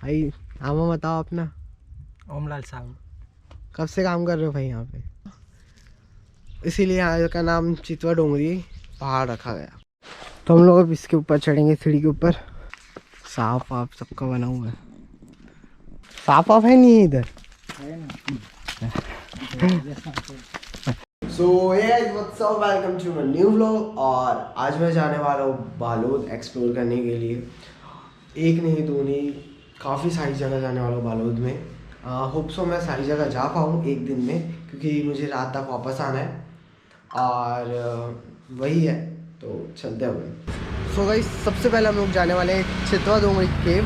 भाई नाम बताओ अपना। ओमलाल साहू। कब से काम कर रहे हो भाई यहाँ पे? इसीलिए यहाँ का नाम चितवा डोंगरी पहाड़ रखा गया। तो हम लोग अब इसके ऊपर चढ़ेंगे, सीढ़ी के ऊपर। साफ वाफ सबका बना हुआ है। साफ वाफ है नहीं है इधर? So what's up, welcome to my new vlog. और आज मैं जाने वाला हूँ बालोद एक्सप्लोर करने के लिए। एक नहीं दो नहीं, काफ़ी सारी जगह जाने वाला हूँ बालोद में। होप सो मैं सारी जगह जा पाऊँ एक दिन में, क्योंकि मुझे रात तक वापस आना है। और वही है, तो चलते हैं। सो गाइस, सबसे पहले हम लोग जाने वाले हैं चितवा डोंगरी केव,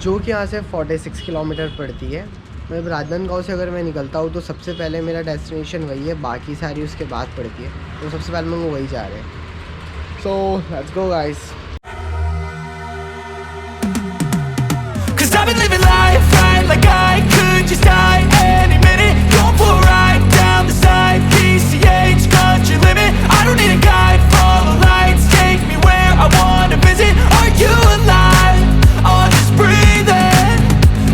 जो कि यहाँ से 46 किलोमीटर पड़ती है। मैं राजनांदगांव से अगर मैं निकलता हूँ तो सबसे पहले मेरा डेस्टिनेशन वही है, बाकी सारी उसके बाद पड़ती है। तो सबसे पहले हम लोग वही जा रहे हैं। So let's go guys. I've been living life right like I could just die any minute. Going for a ride down the side, PCH country limit. I don't need a guide, follow lights, take me where I wanna visit. Are you alive? Or just breathing?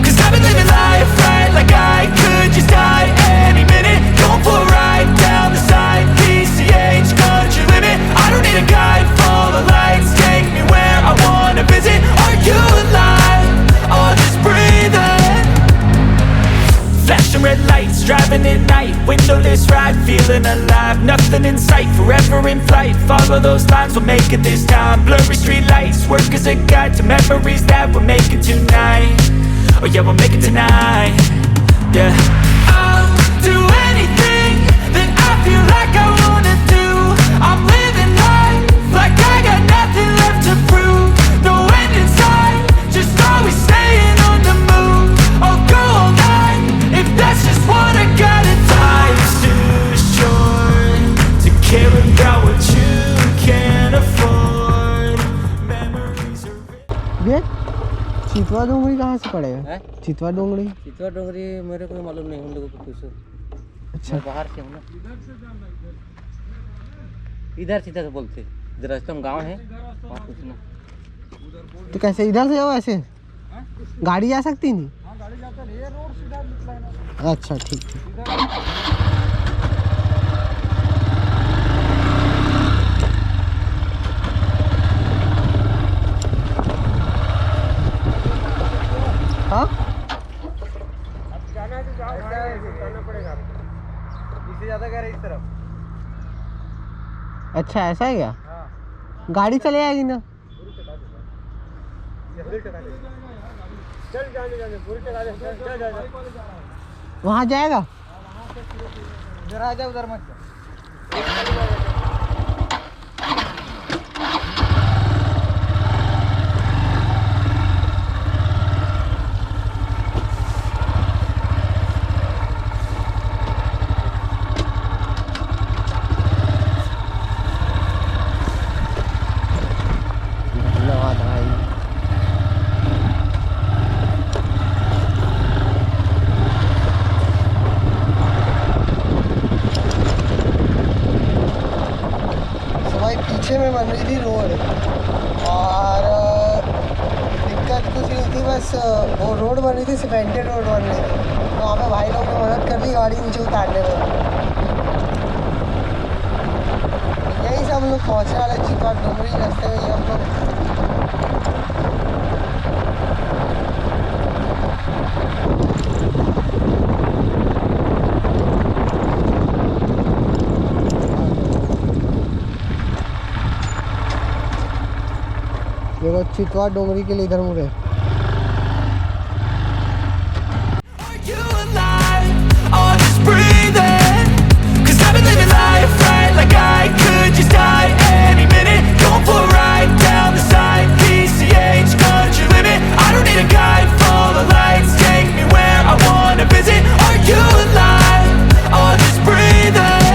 'Cause I've been living life right like I could just die any minute. Going for a ride down the side, PCH country limit. I don't need a guide, follow lights, take me where I wanna visit. Are you alive? Or just breathing? Flashing red lights, driving at night, windowless ride, feeling alive. Nothing in sight, forever in flight. Follow those lines, we'll make it this time. Blurry street lights, work as a guide to memories that we're making tonight. Oh yeah, we'll make it tonight. Yeah. I'll do anything that I feel like I wanna do. I'm living life like I got nothing left to prove. No end in sight, just always staying on the move. I'll go all night if that's just what I gotta do. Life's too short to care about what you can't afford. Memories are ये चितवा डोंगरी कहाँ से पड़ेगा? है? चितवा डोंगरी? चितवा डोंगरी मेरे को मालूम नहीं, उन लोगों को पूछो। अच्छा, मैं बाहर से हूँ ना। इधर सीधा से बोलते, इधर रास्ता में गाँव है, वहाँ पूछना। तो कैसे इधर से जाओ? ऐसे गाड़ी जा सकती नहीं? गाड़ी जाता है, ये रोड सीधा निकला है ना। अच्छा ठीक है। हाँ, अब जाना है तो जाओ, जाना पड़ेगा। इससे ज़्यादा कह रहे इस तरफ। अच्छा ऐसा है क्या? हाँ। गाड़ी चले जाएगी ना? चल जाने पूरी चला दे, चल जा। वहाँ जाएगा? इधर आ जा, उधर मत जा। धन्यवाद भाई। तो भाई पीछे में बन रही थी रोड, और दिक्कत कुछ नहीं थी, बस वो रोड बन रही थी, सीमेंटेड रोड बन रही थी। तो वहाँ पे भाई लोग ने मदद कर दी गाड़ी नीचे उतारने में। यही से हम लोग पहुँचने वाले चितवा डोंगरी रास्ते में। ये हम लोग देखो चितवा डोंगरी के लिए इधर मुड़े। Are you alive? Or just breathing? 'Cause I've been living life right like I could just die any minute. Going for a ride down the side, PCH country limit. I don't need a guide, follow lights, take me where I wanna visit. Are you alive? Or just breathing?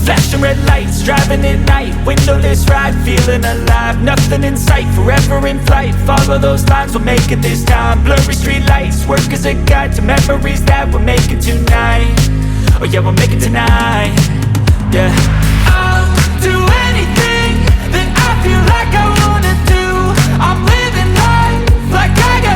Flashing red lights, driving at night, windowless ride, feeling alive. Nothing in sight, forever in flight. Follow those lines, we'll make it this time. Blurry street lights, work as a guide to memories that we're making tonight. Oh yeah, we'll make it tonight. Yeah. I'll do anything that I feel like I wanna do. I'm living life like I got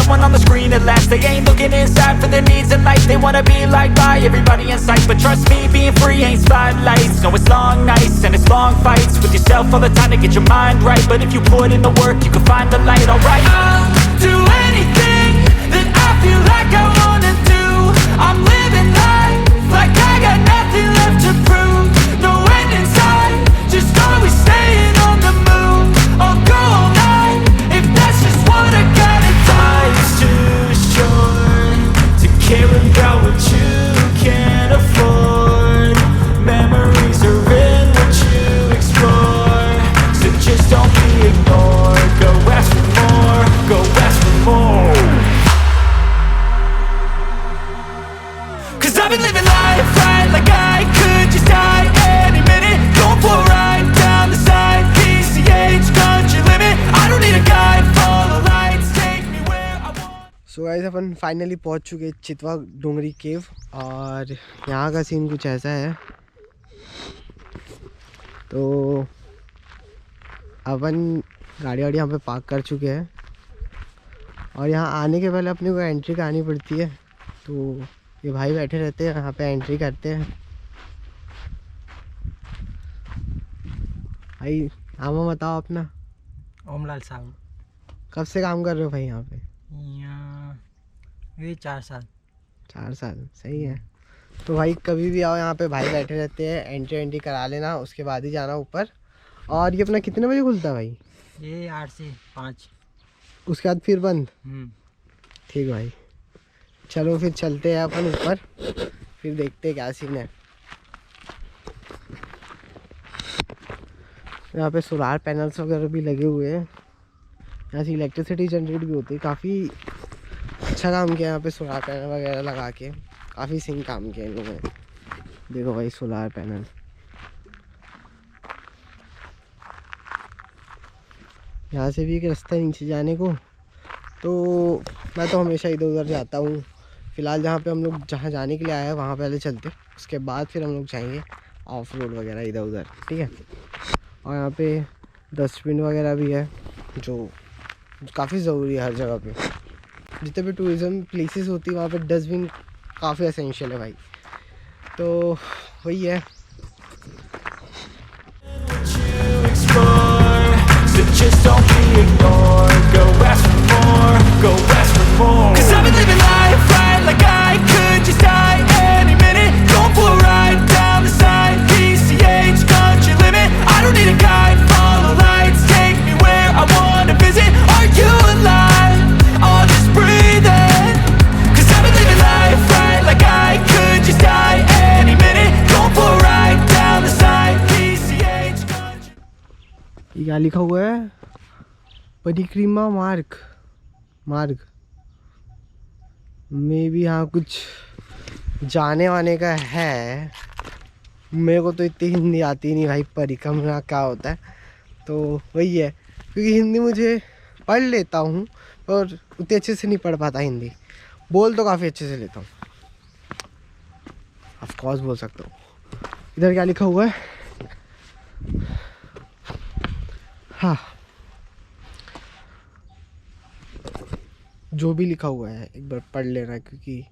someone on the screen at last. They ain't looking inside for their needs in life. They wanna be liked by everybody in sight, but trust me, being free ain't spotlights. No, it's long nights and it's long fights with yourself all the time to get your mind right. But if you put in the work, you can find the light. Alright, I'll do anything that I feel like I wanna do. I'm living life like I got nothing left to prove. No end in sight, just always staying on the move. I'll go all night if that's just what I gotta do. Life's too short to care about what you can't afford. Memories are in what you explore, so just don't be ignored. Go ask for more, go ask for more. 'Cause I've been living life right like I could just die any minute. Going for a ride down the side, PCH, country limit. I don't need a guide, follow lights, take me where I want. So guys upon finally पहुंच चुके चितवा डोंगरी केव और यहाँ का scene कुछ ऐसा है। तो अपन गाड़ी वाड़ी यहाँ पे पार्क कर चुके हैं और यहाँ आने के पहले अपने को एंट्री करानी पड़ती है। तो ये भाई बैठे रहते हैं यहाँ पे, एंट्री करते हैं। भाई नाम बताओ अपना। ओमलाल साहू। कब से काम कर रहे हो भाई यहाँ पे? यहाँ ये 4 साल। 4 साल, सही है। तो भाई कभी भी आओ यहाँ पे, भाई बैठे रहते हैं, एंट्री करा लेना, उसके बाद ही जाना ऊपर। और ये अपना कितने बजे खुलता है भाई? ये 8 से 5। उसके बाद फिर बंद? ठीक भाई, चलो फिर चलते हैं अपन ऊपर, फिर देखते हैं क्या सीन है। यहाँ पे सोलार पैनल्स वगैरह भी लगे हुए हैं, यहाँ से इलेक्ट्रिसिटी जनरेट भी होती है। काफ़ी अच्छा काम किया यहाँ पे, सोलार पैनल वगैरह लगा के काफ़ी सिंह काम किया इन लोगों ने। देखो भाई सोलार पैनल, यहाँ से भी एक रास्ता है नीचे जाने को। तो मैं तो हमेशा इधर उधर जाता हूँ। फ़िलहाल जहाँ पे हम लोग जहाँ जाने के लिए आए हैं वहाँ पहले चलते, उसके बाद फिर हम लोग जाएंगे ऑफ रोड वगैरह इधर उधर, ठीक है। और यहाँ पे डस्टबिन वगैरह भी है जो काफ़ी ज़रूरी है हर जगह पे। जितने भी टूरिज़्म प्लेसेस होती है वहाँ पे डस्टबिन काफ़ी एसेंशियल है भाई। तो वही है। So just don't be ignored. Go ask for more, go ask for more. 'Cause I've been living life right like I could just die any minute. Going for a ride down the side, PCH, country limit. I don't need a guide, follow lights, take me where I wanna visit. Are you alive? I'll just breathe in. 'Cause I've been living life right like I could just die any minute. Going for a ride down the side, PCH, country. ये क्या लिखा हुआ है? परिक्रमा मार्ग में भी यहाँ कुछ जाने वाने का है। मेरे को तो इतनी हिंदी आती नहीं भाई, परिक्रमा क्या होता है। तो वही है, क्योंकि हिंदी मुझे पढ़ लेता हूँ और उतने अच्छे से नहीं पढ़ पाता हिंदी। बोल तो काफ़ी अच्छे से लेता हूँ, ऑफ कोर्स बोल सकता हूँ। इधर क्या लिखा हुआ है? हाँ, जो भी लिखा हुआ है एक बार पढ़ लेना, क्योंकि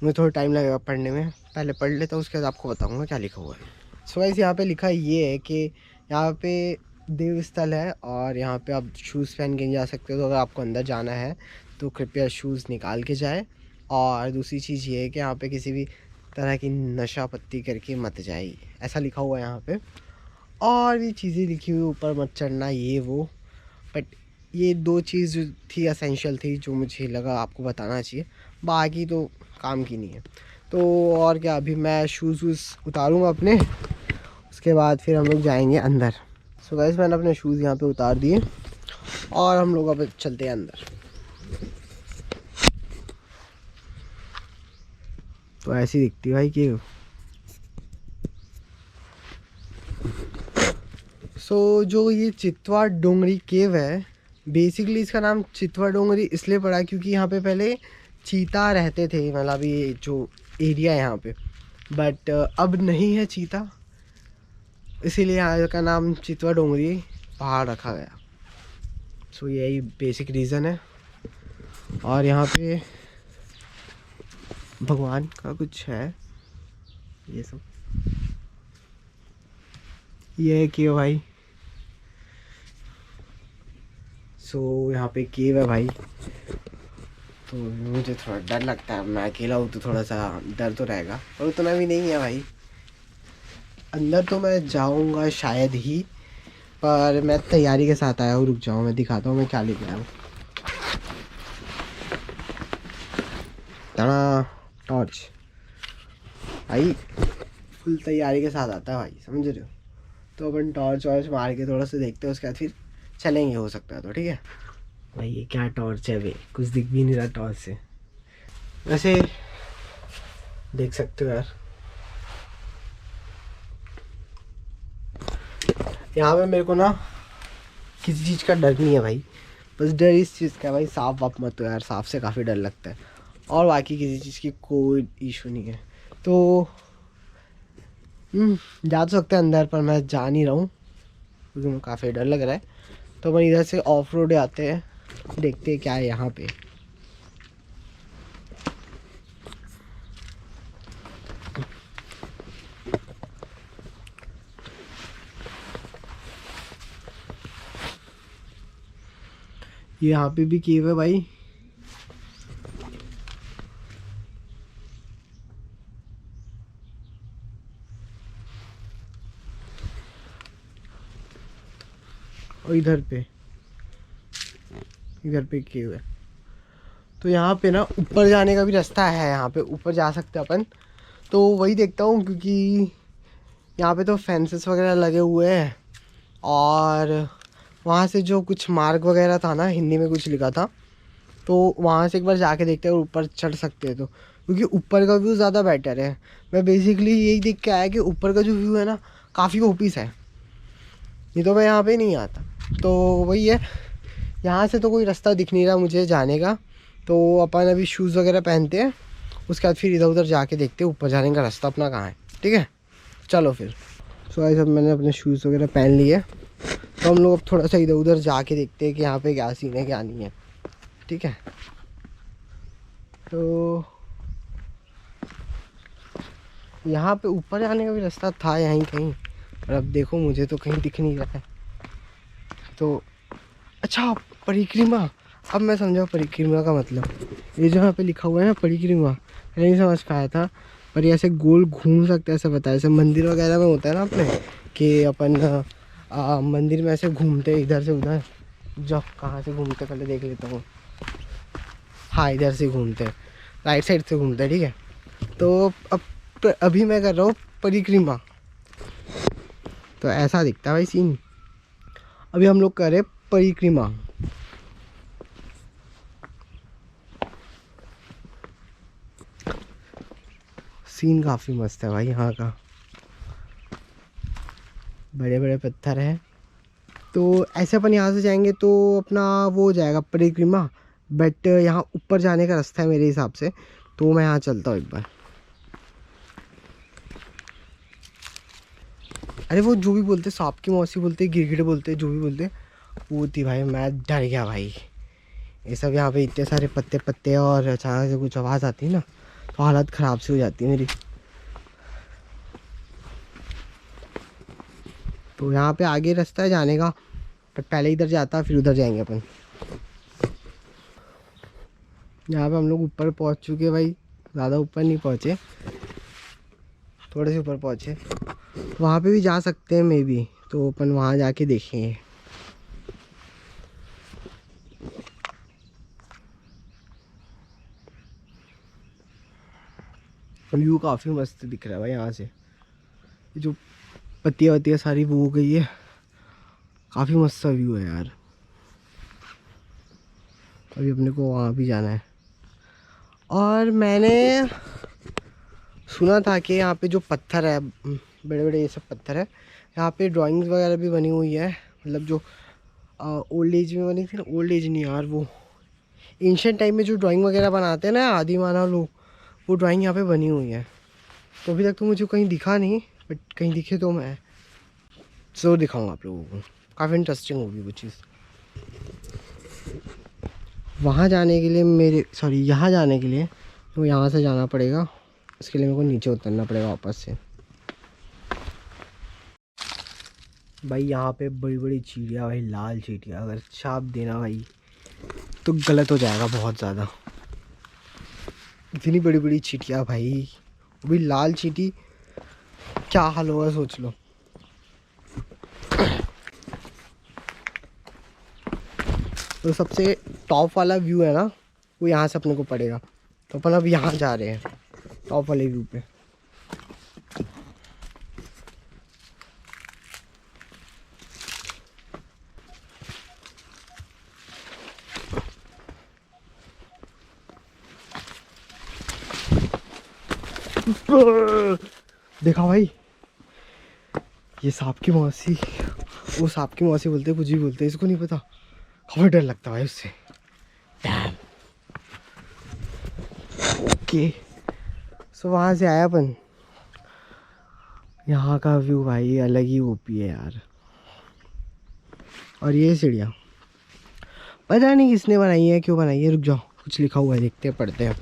मुझे थोड़ा टाइम लगेगा पढ़ने में। पहले पढ़ लेता हूँ, उसके बाद आपको बताऊँगा क्या लिखा हुआ है। सो गाइस यहाँ पे लिखा ये है कि यहाँ पे देव स्थल है और यहाँ पे आप शूज़ पहन के नहीं जा सकते। तो अगर आपको अंदर जाना है तो कृपया शूज़ निकाल के जाए। और दूसरी चीज़ ये है कि यहाँ पे किसी भी तरह की नशा पत्ती करके मत जाए, ऐसा लिखा हुआ है यहाँ पे। और भी चीज़ें लिखी हुई, ऊपर मत चढ़ना, ये वो। बट ये 2 चीज़ थी एसेंशियल थी जो मुझे लगा आपको बताना चाहिए, बाकी तो काम की नहीं है। तो और क्या, अभी मैं शूज़ वूज़ उतारूँगा अपने, उसके बाद फिर हम लोग जाएंगे अंदर। सो गाइस मैंने अपने शूज़ यहाँ पे उतार दिए और हम लोग अब चलते हैं अंदर। तो ऐसी दिखती है भाई केव। सो जो ये चितवा डोंगरी केव है, बेसिकली इसका नाम चितवा डोंगरी इसलिए पड़ा क्योंकि यहाँ पे पहले चीता रहते थे, मतलब ये जो एरिया है यहाँ पे। बट अब नहीं है चीता, इसीलिए यहाँ का नाम चितवा डोंगरी पहाड़ रखा गया। सो यही बेसिक रीज़न है। और यहाँ पे भगवान का कुछ है, ये सब ये है केव भाई। सो यहाँ पे केव है भाई। तो मुझे थोड़ा डर लगता है, मैं अकेला हूँ तो थोड़ा सा डर तो रहेगा, पर उतना भी नहीं है भाई। अंदर तो मैं जाऊँगा शायद ही, पर मैं तैयारी के साथ आया हूँ। रुक जाओ मैं दिखाता हूँ मैं क्या लेके आया हूँ। टॉर्च भाई, फुल तैयारी के साथ आता है भाई, समझ रहे हो। तो अपन टॉर्च वॉर्च मार के थोड़ा सा देखते हैं, उसके बाद फिर चलेंगे, हो सकता है तो ठीक है भाई। ये क्या टॉर्च है भाई, कुछ दिख भी नहीं रहा टॉर्च से। वैसे देख सकते हो यार, यहाँ पे मेरे को ना किसी चीज़ का डर नहीं है भाई। बस डर इस चीज़ का है भाई, सांप वाप मत हो यार, सांप से काफ़ी डर लगता है। और बाकी किसी चीज़ की कोई इशू नहीं है। तो जा तो सकते हैं अंदर, पर मैं जा नहीं रहा हूँ क्योंकि मुझे काफ़ी डर लग रहा है। तो अपन इधर से ऑफ रोड आते हैं, देखते हैं क्या है यहाँ पे। यहाँ पे भी केव है भाई। और इधर पे केव है। तो यहाँ पे ना ऊपर जाने का भी रास्ता है, यहाँ पे ऊपर जा सकते हैं अपन। तो वही देखता हूँ, क्योंकि यहाँ पे तो फेंसेस वगैरह लगे हुए हैं। और वहाँ से जो कुछ मार्ग वगैरह था ना, हिंदी में कुछ लिखा था, तो वहाँ से एक बार जाके देखते हैं और ऊपर चढ़ सकते हैं। तो क्योंकि ऊपर का व्यू ज़्यादा बेटर है। मैं बेसिकली यही देख के आया कि ऊपर का जो व्यू है ना, काफ़ी ओपीस है, नहीं तो मैं यहाँ पे नहीं आता। तो वही है, यहाँ से तो कोई रास्ता दिख नहीं रहा मुझे जाने का। तो अपन अभी शूज़ वगैरह पहनते हैं, उसके बाद फिर इधर उधर जाके देखते हैं ऊपर जाने का रास्ता अपना कहाँ है। ठीक है, चलो फिर। सो गाइस, अब मैंने अपने शूज़ वगैरह पहन लिए, तो हम लोग अब थोड़ा सा इधर उधर जाके देखते हैं कि यहाँ पे क्या सीन है क्या नहीं है। ठीक है, तो यहाँ पे ऊपर जाने का भी रास्ता था यहीं कहीं, पर अब देखो मुझे तो कहीं दिख नहीं रहा है। तो अच्छा, परिक्रमा, अब मैं समझा परिक्रमा का मतलब। ये जो यहाँ पे लिखा हुआ है ना परिक्रमा, नहीं समझ पाया था, पर ये ऐसे गोल घूम सकते हैं ऐसा बताया। जैसे मंदिर वगैरह में होता है ना अपने, कि अपन मंदिर में ऐसे घूमते इधर से उधर। जब कहाँ से घूमते पहले देख लेता हूँ। हाँ, इधर से घूमते, राइट साइड से घूमते, ठीक है। तो अब अभी मैं कर रहा हूँ परिक्रमा, तो ऐसा दिखता है भाई सीन। अभी हम लोग कर रहे परिक्रमा। सीन काफ़ी मस्त है भाई यहाँ का, बड़े बड़े पत्थर हैं। तो ऐसे अपन यहाँ से जाएंगे तो अपना वो हो जाएगा परिक्रमा। बट यहाँ ऊपर जाने का रास्ता है मेरे हिसाब से, तो मैं यहाँ चलता हूँ एक बार। अरे वो जो भी बोलते, सांप की मौसी बोलते, गिरगिट बोलते, जो भी बोलते, वो थी भाई। मैं डर गया भाई। ये सब यहाँ पे इतने सारे पत्ते पत्ते, और अचानक से कुछ आवाज़ आती है ना, तो हालत ख़राब सी हो जाती है मेरी। तो यहाँ पे आगे रास्ता है जाने का, पर पहले इधर जाता फिर उधर जाएंगे अपन। यहाँ पे हम लोग ऊपर पहुँच चुके भाई, ज़्यादा ऊपर नहीं पहुँचे, थोड़े से ऊपर पहुँचे। वहाँ पे भी जा सकते हैं मे बी, तो अपन वहाँ जाके देखेंगे। व्यू काफ़ी मस्त दिख रहा है भाई यहाँ से। जो पत्तियाँ वत्तियाँ सारी वो हो गई है, काफ़ी मस्त सा व्यू है यार। अभी अपने को वहाँ भी जाना है। और मैंने सुना था कि यहाँ पे जो पत्थर है, बड़े बड़े ये सब पत्थर है, यहाँ पे ड्राइंग्स वगैरह भी बनी हुई है। मतलब जो ओल्ड एज में बनी थी ना, ओल्ड एज नहीं यार, वो एंशिएंट टाइम में जो ड्राइंग वगैरह बनाते हैं ना आदि मानव लोग, वो ड्राइंग यहाँ पे बनी हुई है। तो अभी तक तो मुझे कहीं दिखा नहीं, बट कहीं दिखे तो मैं ज़रूर दिखाऊंगा आप लोगों को। काफ़ी इंटरेस्टिंग होगी वो चीज़। वहाँ जाने के लिए यहाँ जाने के लिए तो यहाँ से जाना पड़ेगा। इसके लिए मेरे को नीचे उतरना पड़ेगा वापस से। भाई यहाँ पे बड़ी बड़ी चींटियाँ, भाई लाल चींटियाँ, अगर छाप देना भाई तो गलत हो जाएगा बहुत ज़्यादा। इतनी बड़ी बड़ी चींटियाँ भाई, वो भी लाल चींटी, क्या हाल होगा सोच लो। तो सबसे टॉप वाला व्यू है ना, वो यहाँ से अपने को पड़ेगा। तो अपन अब यहाँ जा रहे हैं टॉप वाले व्यू पे। देखा भाई, ये सांप की मौसी, वो सांप की मौसी बोलते कुछ भी बोलते, इसको नहीं पता, खबर डर लगता भाई उससे। डैम। ओके, सो वहाँ से आया अपन। यहाँ का व्यू भाई अलग ही ओपी है यार। और ये सीढ़ियाँ पता नहीं किसने बनाई है, क्यों बनाई है। रुक जाओ, कुछ लिखा हुआ है, देखते हैं, पढ़ते हैं।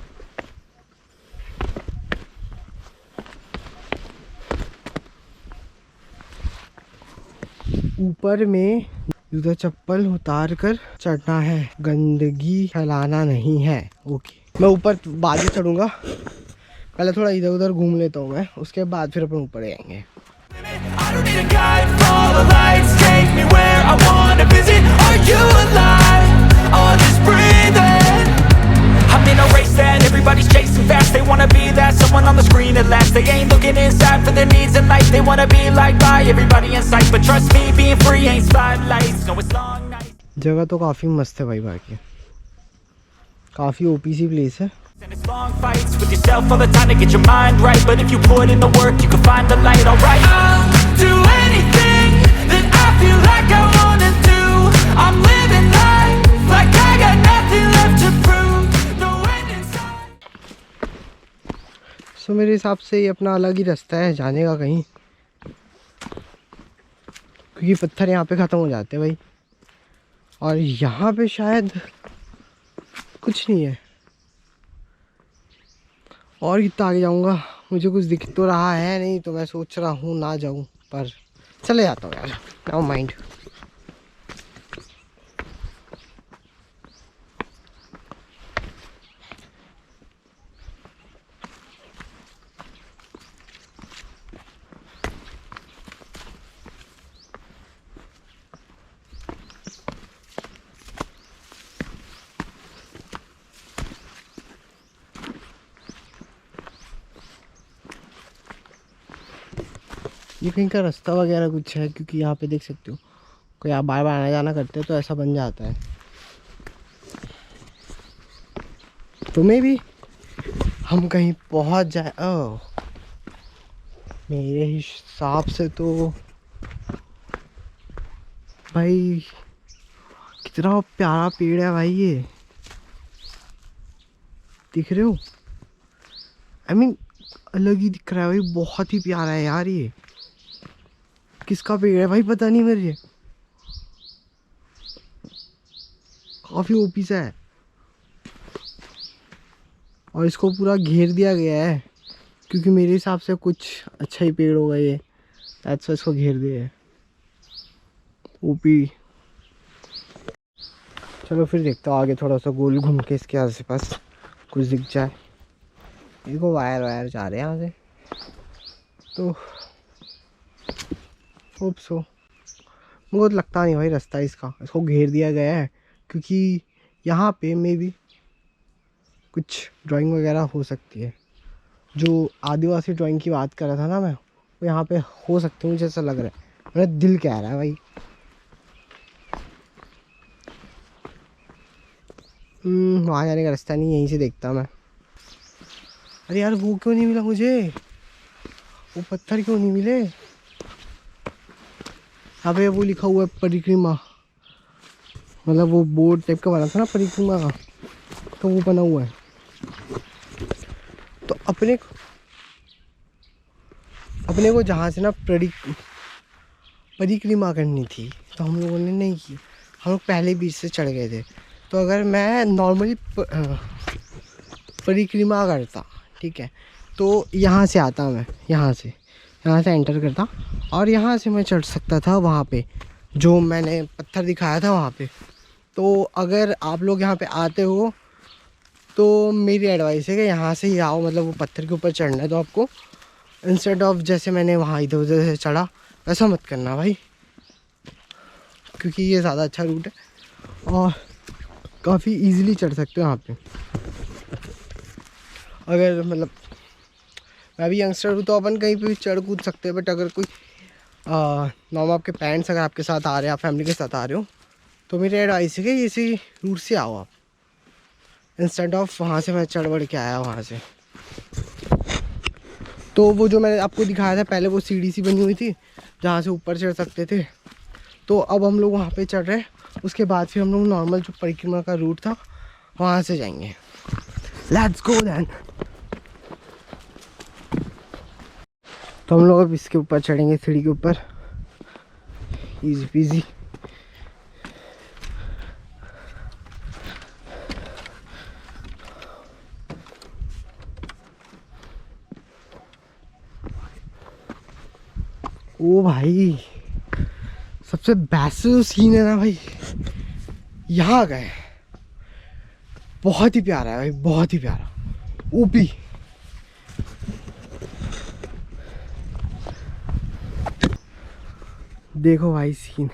ऊपर में जूता चप्पल उतार कर चढ़ना है, गंदगी फैलाना नहीं है। ओके, मैं ऊपर बाद में चढ़ूंगा, पहले थोड़ा इधर उधर घूम लेता हूँ मैं, उसके बाद फिर अपन ऊपर आएंगे। Everybody's chasing fast, they wanna be that someone on the screen at last. They ain't looking inside for their needs in life. They wanna be liked by everybody in sight, but trust me, being free ain't spotlights. No, it's long nights. जगह तो काफ़ी मस्त है भाई, बाकी काफ़ी OP सी place है। And it's long fights with yourself all the time to get your mind right. But if you put in the work, you can find the light, alright. I'll do anything that I feel like I wanna do. I'm living life like I got nothing left to prove. No end in sight. सो मेरे हिसाब से ये अपना अलग ही रास्ता है जाने का कहीं, क्योंकि पत्थर यहाँ पे ख़त्म हो जाते हैं भाई। और यहाँ पे शायद कुछ नहीं है। और कितना आगे जाऊँगा, मुझे कुछ दिख तो रहा है नहीं, तो मैं सोच रहा हूँ ना जाऊँ, पर चले जाता हूँ यार, नो माइंड। ये कहीं का रास्ता वगैरह कुछ है, क्योंकि यहाँ पे देख सकते हो कोई आप बार बार आना जाना करते हो तो ऐसा बन जाता है। तो मे भी हम कहीं पहुँच जाए। ओह, मेरे हिसाब से तो भाई कितना प्यारा पेड़ है भाई, ये दिख रहे हो? आई मीन अलग ही दिख रहा है भाई, बहुत ही प्यारा है यार। ये किसका पेड़ है भाई पता नहीं मेरे, काफी ओपी सा है। और इसको पूरा घेर दिया गया है, क्योंकि मेरे हिसाब से कुछ अच्छा ही पेड़ होगा ये, ऐसा इसको घेर दिया है। ओपी। चलो फिर देखता हूँ आगे, थोड़ा सा गोल घूम के इसके आस पास कुछ दिख जाए। देखो वायर जा रहे हैं यहाँ से, तो होप सो। मुझे तो लगता नहीं भाई रास्ता इसका, इसको घेर दिया गया है, क्योंकि यहाँ पे मे भी कुछ ड्राइंग वगैरह हो सकती है। जो आदिवासी ड्राइंग की बात कर रहा था ना मैं, वो यहाँ पे हो सकती है, मुझे ऐसा लग रहा है, मेरा दिल कह रहा है भाई। वहाँ जाने का रास्ता नहीं, यहीं से देखता मैं। अरे यार वो क्यों नहीं मिला मुझे, वो पत्थर क्यों नहीं मिले? यहाँ पे वो लिखा हुआ है परिक्रमा, मतलब वो बोर्ड टाइप का बना था ना परिक्रमा का, तो वो बना हुआ है। तो अपने को जहाँ से ना परिक्रमा करनी थी, तो हम लोगों ने नहीं की। हम लोग पहले बीच से चढ़ गए थे, तो अगर मैं नॉर्मली परिक्रमा करता, ठीक है, तो यहाँ से आता मैं, यहाँ से एंटर करता और यहाँ से मैं चढ़ सकता था वहाँ पे जो मैंने पत्थर दिखाया था वहाँ पे। तो अगर आप लोग यहाँ पे आते हो तो मेरी एडवाइस है कि यहाँ से ही आओ, मतलब वो पत्थर के ऊपर चढ़ना है तो आपको, इंस्टेड ऑफ जैसे मैंने वहाँ इधर उधर से चढ़ा वैसा मत करना भाई, क्योंकि ये ज़्यादा अच्छा रूट है और काफ़ी इजीली चढ़ सकते हो यहाँ पे। अगर मतलब मैं भी यंगस्टर हूँ तो अपन कहीं पे भी चढ़ कूद सकते हैं, बट अगर कोई नॉर्मल आपके पेरेंट्स अगर आपके साथ आ रहे हैं, आप फैमिली के साथ आ रहे हो, तो मेरी एडवाइस है कि इसी रूट से आओ आप, इंस्टेड ऑफ वहाँ से मैं चढ़ बढ़ के आया वहाँ से। तो वो जो मैंने आपको दिखाया था पहले, वो सीढ़ी सी बनी हुई थी जहाँ से ऊपर चढ़ सकते थे, तो अब हम लोग वहाँ पे चढ़ रहे हैं। उसके बाद फिर हम लोग नॉर्मल जो परिक्रमा का रूट था वहाँ से जाएंगे। Let's go then. तो हम लोग अब इसके ऊपर चढ़ेंगे, सीढ़ी के ऊपर, इजी पीजी। ओ भाई, सबसे बेस्ट जो सीन है ना भाई, यहाँ गए, बहुत ही प्यारा है भाई, बहुत ही प्यारा, ओपी। देखो भाई सीन,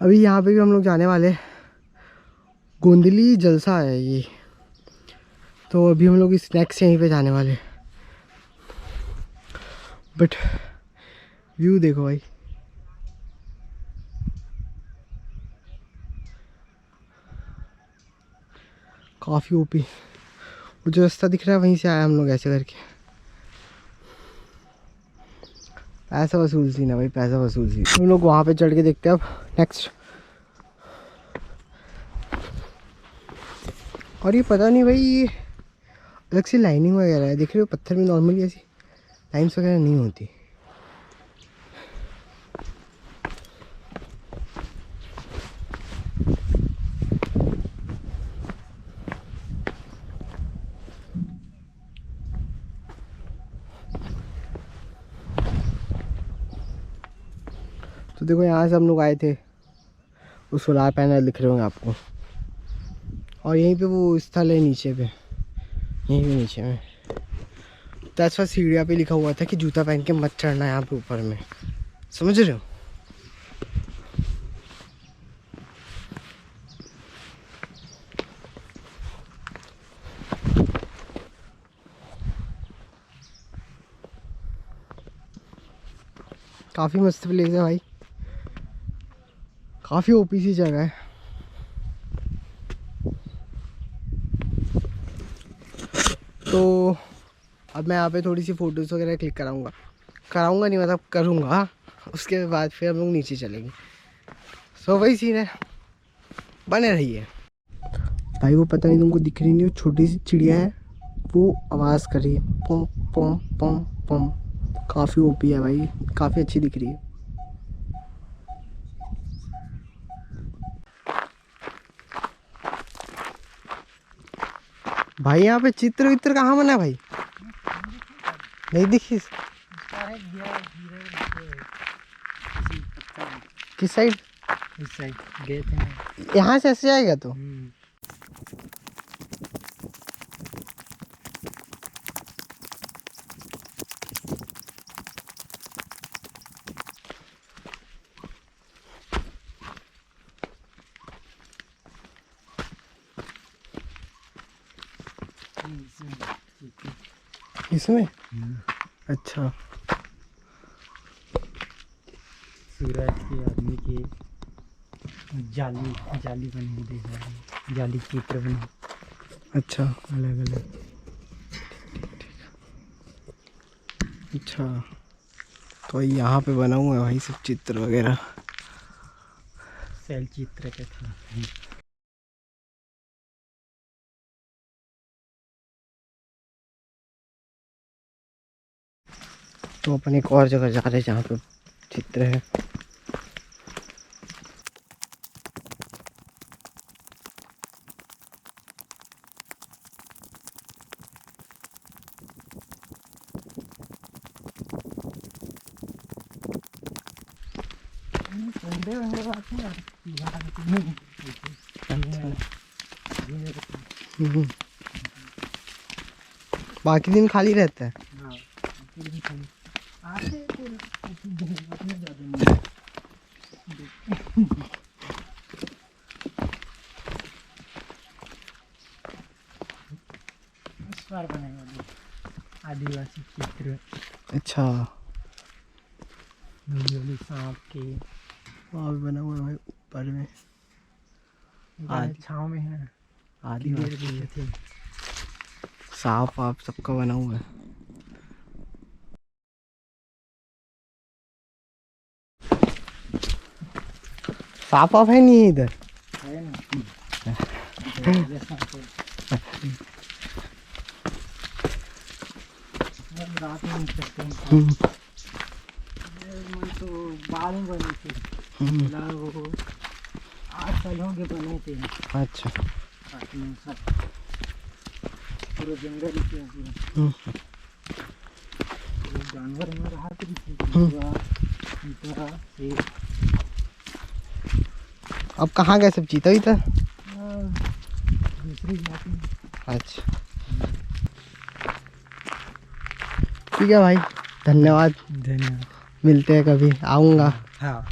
अभी यहाँ पे भी हम लोग जाने वाले, गोंदली जलसा है ये, तो अभी हम लोग इस नेक्स्ट यहीं पे जाने वाले। बट व्यू देखो भाई, काफ़ी ओपी। वो जो रास्ता दिख रहा है वहीं से आया हम लोग ऐसे करके। पैसा वसूल सी ना भाई, पैसा वसूल सी। हम लोग वहाँ पे चढ़ के देखते हैं अब नेक्स्ट। और ये पता नहीं भाई, ये अलग से लाइनिंग वगैरह है, देख रहे हो, पत्थर में नॉर्मली ऐसी लाइन्स वगैरह नहीं होती। तो देखो यहाँ से हम लोग आए थे, वो सोलार पैनल दिख रहे होंगे आपको, और यहीं पे वो स्थल है नीचे पे, यहीं पे नीचे में। दैट्स व्हाई सीढ़ियाँ पे लिखा हुआ था कि जूता पहन के मत चढ़ना यहाँ पे ऊपर में, समझ रहे हो। काफ़ी मस्त प्लेस है भाई, काफ़ी ओपी सी जगह है। तो अब मैं यहाँ पे थोड़ी सी फ़ोटोज़ वगैरह क्लिक कराऊंगा नहीं, मतलब करूँगा, उसके बाद फिर हम लोग नीचे चलेंगे। सो वही सीन है, बने रहिए भाई। वो पता नहीं तुमको दिख रही नहीं, वो छोटी सी चिड़िया है, वो आवाज़ कर रही है, पम पम पम पम। काफ़ी ओपी है भाई, काफ़ी अच्छी दिख रही है। भाई यहाँ पे चित्र वित्र कहाँ बना भाई, नहीं दिखी? किस साइड? इस साइड गए थे, यहाँ से ऐसे जाएगा तो इसमें। अच्छा, सूरज के आदमी के जाली बनी देख रहे हैं, जाली चित्र बने, अच्छा, अलग अलग। अच्छा, तो यहाँ पे बना हुआ है भाई सब चित्र वगैरह। शैल चित्र के था। तो अपन एक और जगह जा रहे हैं जहाँ पे चित्र है। संडे वनडे को आते हैं यार। बाकी दिन खाली रहता है। हाँ, आते हैं अपने ज़्यादा इस बार बनेगा आदिवासी चित्र। अच्छा, सांप के वहाँ भी बना हुआ है भाई ऊपर में। छाँव में है। आदिवासी थे, सांप वाप सबका बना हुआ है। सांप वाप है नहीं है इधर? है ना रात में निकलते हैं। तो बाल में बने थे, वो 8 सालों के बने थे। अच्छा, पूरा जंगल ही थे पूरा। जानवर में रहा थे। अब कहाँ गए सब? चीता ही था। दूसरी जाति में। अच्छा, ठीक है भाई, धन्यवाद। धन्यवाद, मिलते हैं कभी, आऊँगा। हाँ।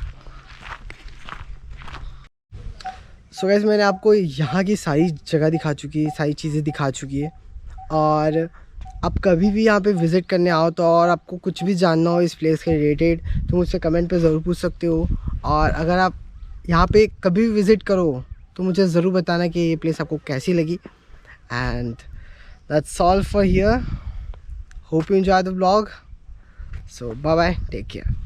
सो गाइस, मैंने आपको यहाँ की सारी जगह दिखा चुकी है, सारी चीज़ें दिखा चुकी है। और आप कभी भी यहाँ पे विज़िट करने आओ तो, और आपको कुछ भी जानना हो इस प्लेस के रिलेटेड, तो मुझसे कमेंट पे ज़रूर पूछ सकते हो। और अगर आप यहाँ पे कभी भी विज़िट करो तो मुझे ज़रूर बताना कि ये प्लेस आपको कैसी लगी। And that's all for here, hope you enjoy the vlog. So bye bye, take care.